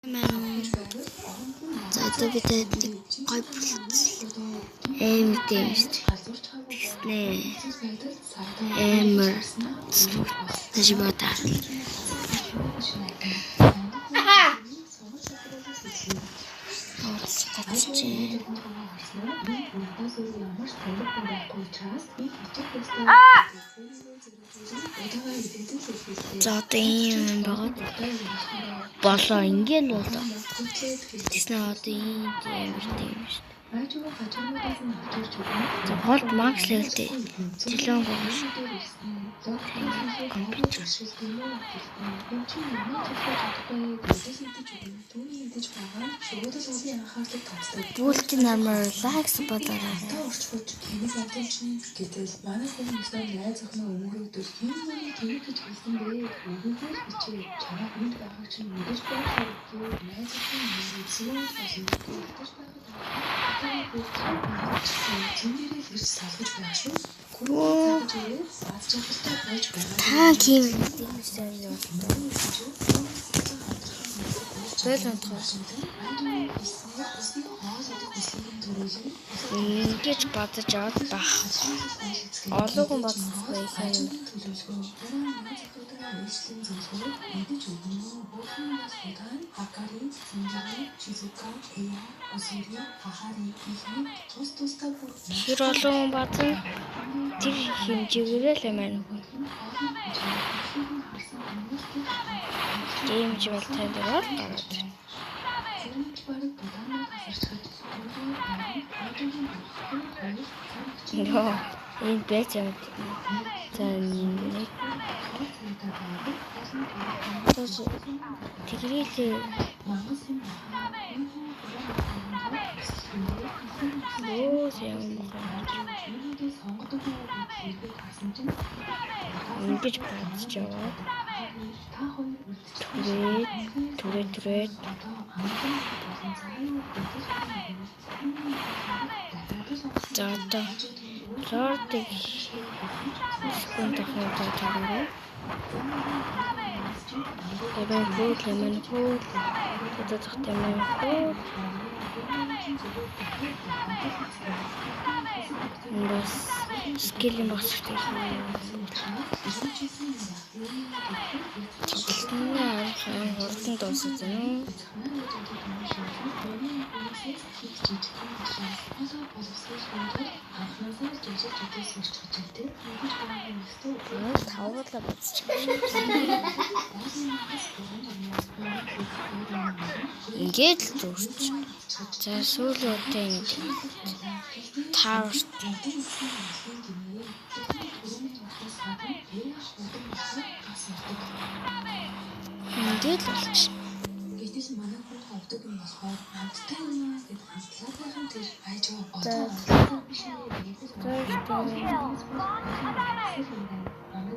За одоо бид гой эмтэй тэгснэ эмэр тажибата за одоо ийм байгаад болоо ингээл болоо тэгснэ одоо ийм эмэртэй юм шүү дээ. За голд макс левелтэй телефон гоож компьютер бүлтийн намар лайкс бодорой. Гэтэл манай хүмүүс найз охиноо өмөрөөдөл хин миний төвөг гэж хэлсэн бэ. Өгөөгөө бичээ. Чамаа хүнд байгааг чинь мэдэж байгаа шүү. Найз охин зөвхөн болсон. Та ким гэсэн юм ингэж бодож аваад бах. Олон хүн бодсон юм. Тэр олон бодсон тэр хэмжээгээрээ л юм. Геймж бол танд гараад байна. Энэ бэч юм. За нэг тэгрэлээ ингэж бодож яваад түрээд за одоо лордыг секунд ахад таараа Эбэн хөл одоо захтамын хөл бас скилэн багсдаг юм. Хурдан дууссан. Тавуулаа бацчих. Ингээд л дүүрч. За сүүлүүдээ ингэ таарч. Ингээд л болчих. Гэтэл манай хүн ховдөг юм болохоор хамттай юм гэдэг хамтлагийнхан тэр байж байгаа одоо биш үү?